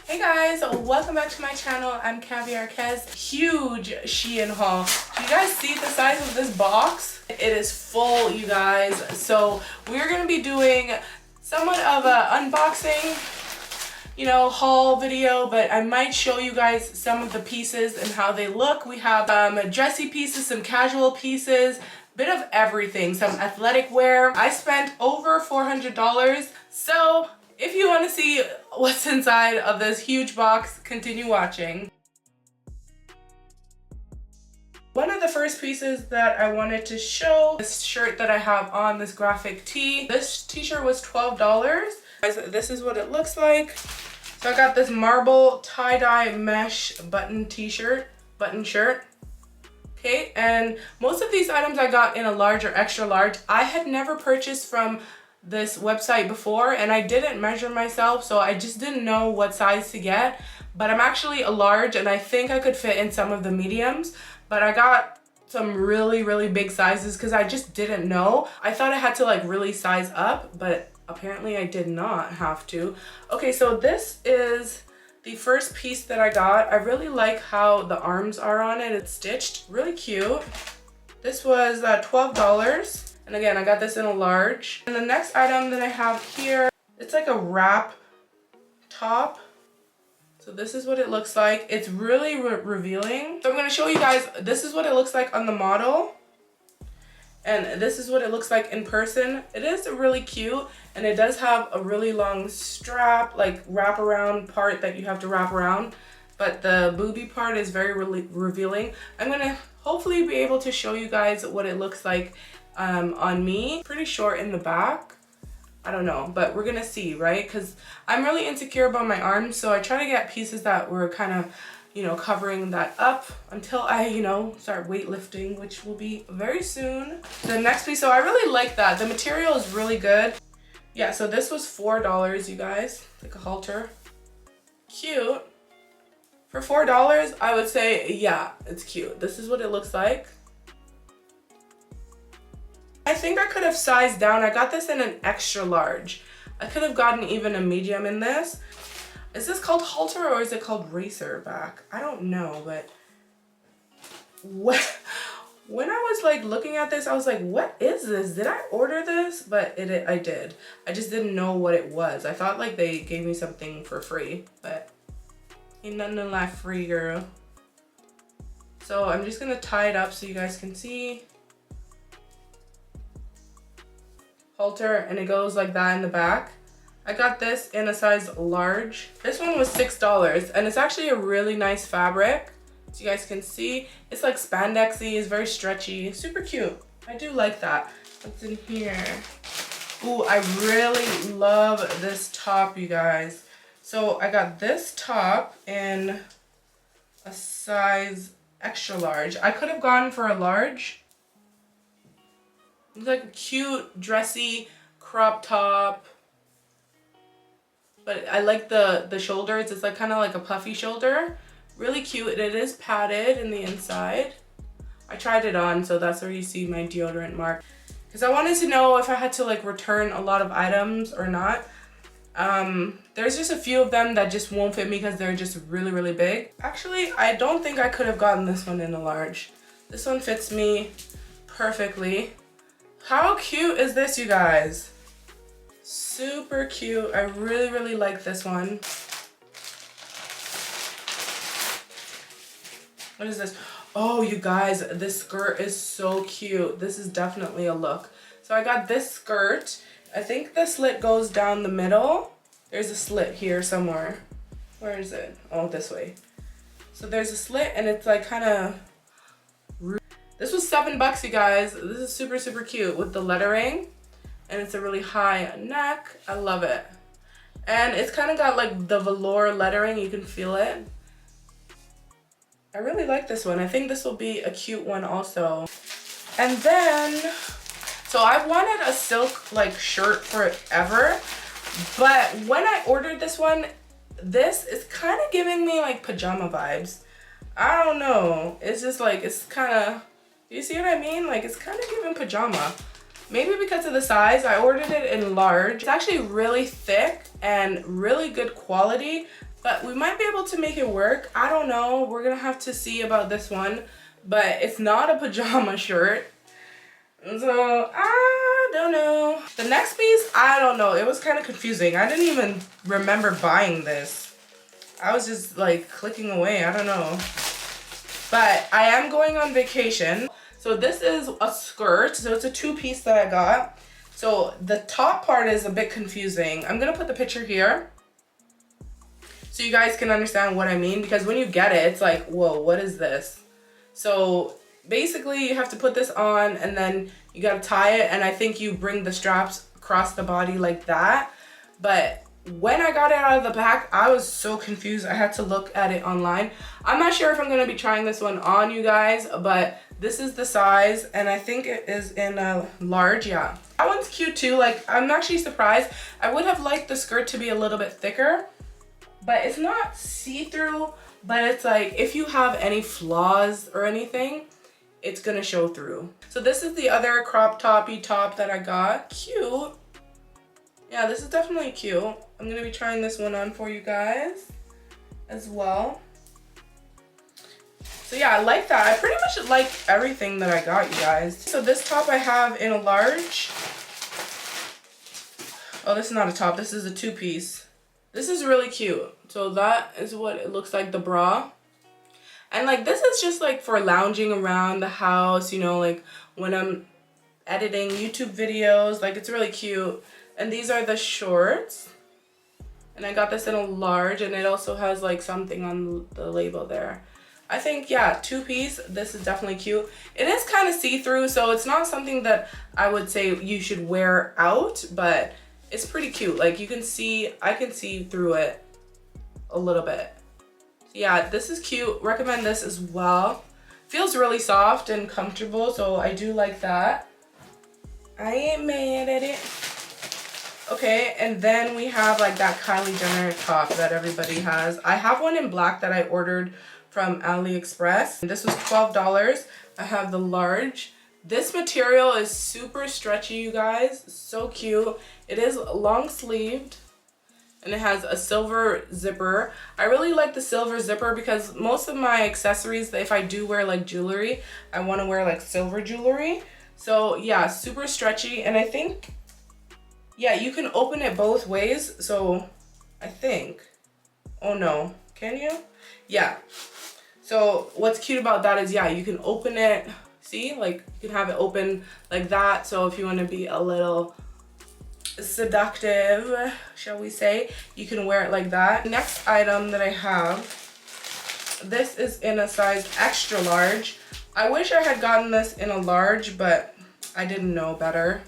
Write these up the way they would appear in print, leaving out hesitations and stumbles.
Hey guys, welcome back to my channel. I'm Caviar Kez. Huge Shein haul. Do you guys see the size of this box? It is full, you guys. So we're gonna be doing somewhat of an unboxing, haul video, but I might show you guys some of the pieces and how they look. We have dressy pieces, some casual pieces, bit of everything, some athletic wear. I spent over $400, so if you want to see what's inside of this huge box, continue watching. One of the first pieces that I wanted to show, this shirt that I have on, this graphic tee. This t-shirt was $12. This is what it looks like. So I got this marble tie-dye mesh button shirt. Okay, and most of these items I got in a large or extra large. I had never purchased from this website before, and I didn't measure myself, so I just didn't know what size to get. But I'm actually a large, and I think I could fit in some of the mediums, but I got some really big sizes because I just didn't know. I thought I had to like really size up, but apparently I did not have to. Okay, so this is the first piece that I got. I really like how the arms are on it. It's stitched, really cute. This was $12. And again, I got this in a large. And the next item that I have here, it's like a wrap top. So this is what it looks like. It's really revealing. So I'm gonna show you guys, this is what it looks like on the model. And this is what it looks like in person. It is really cute, and it does have a really long strap, like wrap around part that you have to wrap around. But the booby part is very revealing. I'm gonna hopefully be able to show you guys what it looks like on me. Pretty short in the back. I don't know, but we're gonna see, right? Because I'm really insecure about my arms, so I try to get pieces that were kind of, covering that up until I, start weightlifting, which will be very soon. The next piece, so I really like that. The material is really good. Yeah, so this was $4, you guys. Like a halter. Cute. For $4, I would say, yeah, it's cute. This is what it looks like. I think I could have sized down. I got this in an extra large. I could have gotten even a medium in this. Is this called halter or is it called racer back? I don't know, but when I was like looking at this, I was like, what is this? Did I order this? But I did. I just didn't know what it was. I thought like they gave me something for free, but ain't nothing like free, girl. So I'm just gonna tie it up so you guys can see. Halter, and it goes like that in the back. I got this in a size large. This one was $6, and it's actually a really nice fabric. So you guys can see, it's like spandexy, it's very stretchy, super cute. I do like that. What's in here? Ooh, I really love this top, you guys. So I got this top in a size extra large. I could have gone for a large. It's like a cute, dressy crop top. But I like the shoulders. It's like kind of like a puffy shoulder. Really cute. It is padded in the inside. I tried it on, so that's where you see my deodorant mark. Because I wanted to know if I had to like return a lot of items or not. There's just a few of them that just won't fit me because they're just really big. Actually, I don't think I could have gotten this one in a large. This one fits me perfectly. How cute is this, you guys? Super cute. I really like this one. What is this? Oh, you guys, this skirt is so cute. This is definitely a look. So I got this skirt. I think the slit goes down the middle. There's a slit here somewhere. Where is it? Oh, this way. So there's a slit, and it's like kind of... This was $7, you guys. This is super cute with the lettering. And it's a really high neck. I love it. And it's kind of got like the velour lettering. You can feel it. I really like this one. I think this will be a cute one also. And then, so I've wanted a silk like shirt forever. But when I ordered this one, this is kind of giving me like pajama vibes. I don't know. It's just like, it's kind of, you see what I mean? Like, it's kind of giving pajama. Maybe because of the size. I ordered it in large. It's actually really thick and really good quality. but we might be able to make it work. I don't know. We're gonna have to see about this one, but it's not a pajama shirt. So I don't know. The next piece, I don't know. It was kind of confusing. I didn't even remember buying this. I was just like clicking away. I don't know. But I am going on vacation. So this is a skirt. So it's a two-piece that I got. So the top part is a bit confusing. I'm gonna put the picture here so you guys can understand what I mean, because when you get it, it's like, whoa, what is this? So basically you have to put this on and then you gotta tie it, and I think you bring the straps across the body like that. But when I got it out of the pack, I was so confused. I had to look at it online. I'm not sure if I'm gonna be trying this one on, you guys, but this is the size, and I think it is in a large. Yeah, that one's cute too. Like, I'm actually surprised. I would have liked the skirt to be a little bit thicker, but it's not see-through, but it's like if you have any flaws or anything, it's gonna show through. So this is the other crop toppy top that I got. Cute. Yeah, this is definitely cute. I'm gonna be trying this one on for you guys as well. So yeah, I like that. I pretty much like everything that I got, you guys. So this top I have in a large. Oh, this is not a top. This is a two-piece. This is really cute. So that is what it looks like, the bra. And like, this is just like for lounging around the house, you know, like when I'm editing YouTube videos. Like, it's really cute. And these are the shorts. And I got this in a large, and it also has like something on the label there. I think, yeah, two-piece, this is definitely cute. It is kind of see-through, so it's not something that I would say you should wear out, but it's pretty cute. Like, you can see, I can see through it a little bit. So yeah, this is cute. Recommend this as well. Feels really soft and comfortable, so I do like that. I ain't mad at it. Okay, and then we have like that Kylie Jenner top that everybody has. I have one in black that I ordered from AliExpress. This was $12. I have the large. This material is super stretchy, you guys. So cute. It is long sleeved, and it has a silver zipper. I really like the silver zipper because most of my accessories, if I do wear like jewelry, I want to wear like silver jewelry. So yeah, super stretchy. And I think, yeah, you can open it both ways. So I think, oh no, can you? Yeah. So what's cute about that is, yeah, you can open it, see, like you can have it open like that. So if you want to be a little seductive, shall we say, you can wear it like that. Next item that I have, this is in a size extra large. I wish I had gotten this in a large, but I didn't know better.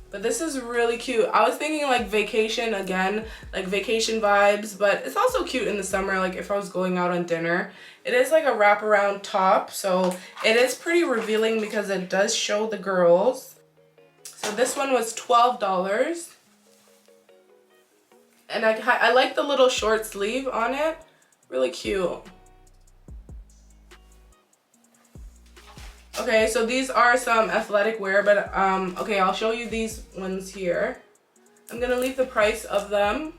But this is really cute. I was thinking like vacation again, like vacation vibes, but it's also cute in the summer, like if I was going out on dinner. It is like a wraparound top, so it is pretty revealing because it does show the girls. So this one was $12. And I like the little short sleeve on it. Really cute. Okay, so these are some athletic wear, but okay, I'll show you these ones here. I'm gonna leave the price of them.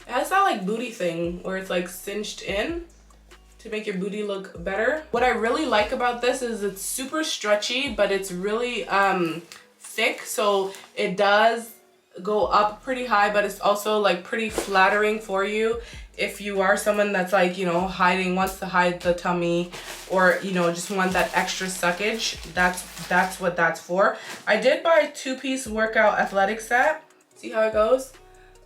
It has that like booty thing where it's like cinched in to make your booty look better. What I really like about this is it's super stretchy, but it's really thick, so it does go up pretty high, but it's also like pretty flattering for you if you are someone that's like, you know, wants to hide the tummy, or, you know, just want that extra suckage. That's what that's for. I did buy a two-piece workout athletic set. See how it goes?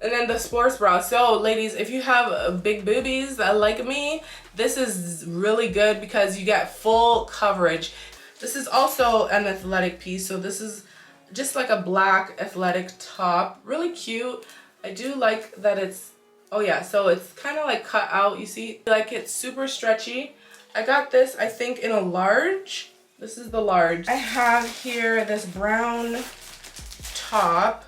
And then the sports bra. So ladies, if you have big boobies like me, this is really good because you get full coverage. This is also an athletic piece, so this is just like a black athletic top. Really cute. I do like that it's, oh yeah, so it's kind of like cut out, you see? Like, it's super stretchy. I got this, I think, in a large. This is the large. I have here this brown top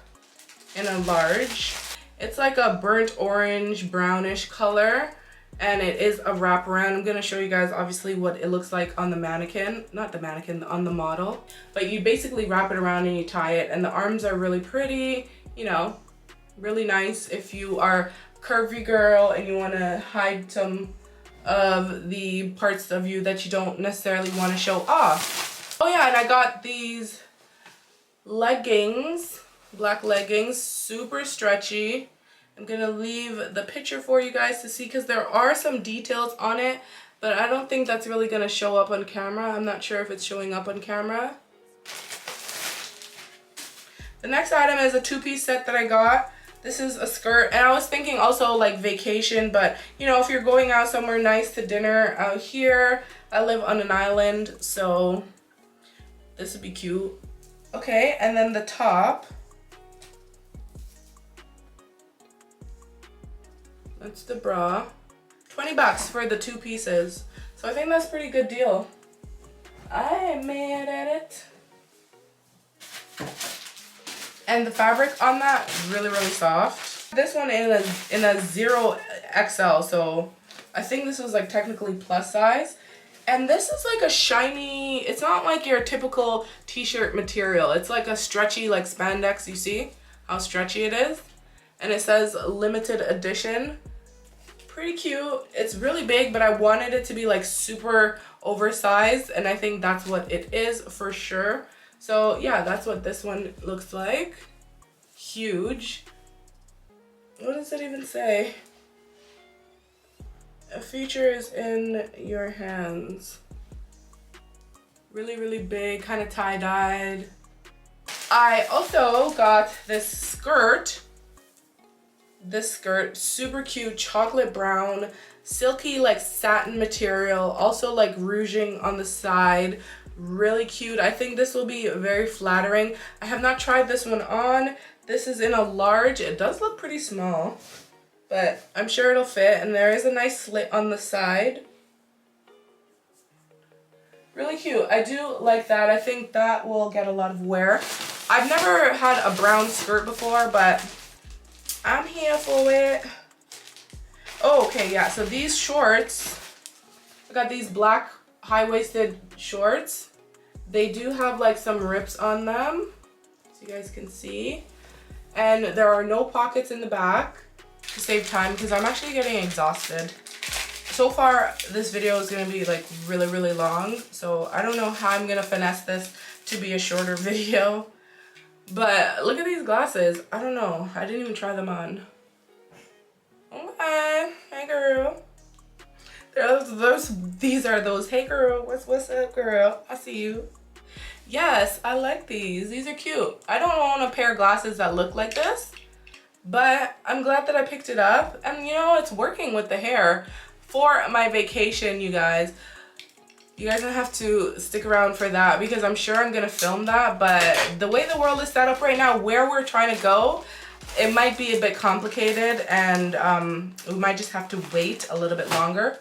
in a large. It's like a burnt orange, brownish color, and it is a wraparound. I'm gonna show you guys obviously what it looks like on the mannequin, not the mannequin, on the model. But you basically wrap it around and you tie it, and the arms are really pretty, you know, really nice if you are curvy girl and you want to hide some of the parts of you that you don't necessarily want to show off. Oh yeah, and I got these leggings, black leggings, super stretchy. I'm gonna leave the picture for you guys to see because there are some details on it, but I don't think that's really gonna show up on camera. I'm not sure if it's showing up on camera. The next item is a two-piece set that I got. This is a skirt, and I was thinking also like vacation, but you know, if you're going out somewhere nice to dinner out here, I live on an island, so this would be cute. Okay, and then the top. That's the bra. 20 bucks for the two pieces. So I think that's a pretty good deal. I ain't mad at it. And the fabric on that, really, really soft. This one in a 0XL, so I think this was like technically plus size. And this is like a shiny, it's not like your typical t-shirt material. It's like a stretchy like spandex, you see how stretchy it is? And it says limited edition. Pretty cute. It's really big, but I wanted it to be like super oversized, and I think that's what it is for sure. So yeah, that's what this one looks like. Huge. What does it even say? A feature is in your hands. Really, really big, kind of tie-dyed. I also got this skirt. This skirt, super cute, chocolate brown, silky like satin material, also like rouging on the side. Really cute. I think this will be very flattering. I have not tried this one on. This is in a large. It does look pretty small, but I'm sure it'll fit, and there is a nice slit on the side. Really cute. I do like that. I think that will get a lot of wear. I've never had a brown skirt before, but I'm here for it. Oh, okay, yeah, so these shorts, I got these black high-waisted shorts. They do have like some rips on them, so you guys can see. And there are no pockets in the back to save time because I'm actually getting exhausted. So far, this video is gonna be like really, really long, so I don't know how I'm gonna finesse this to be a shorter video. But look at these glasses. I don't know. I didn't even try them on. Okay. Hey, girl. These are those. Hey, girl. What's up, girl? I see you. Yes, I like these. These are cute. I don't own a pair of glasses that look like this, but I'm glad that I picked it up. And, you know, it's working with the hair for my vacation, you guys. You guys don't have to stick around for that because I'm sure I'm gonna film that, but the way the world is set up right now, where we're trying to go, it might be a bit complicated, and we might just have to wait a little bit longer.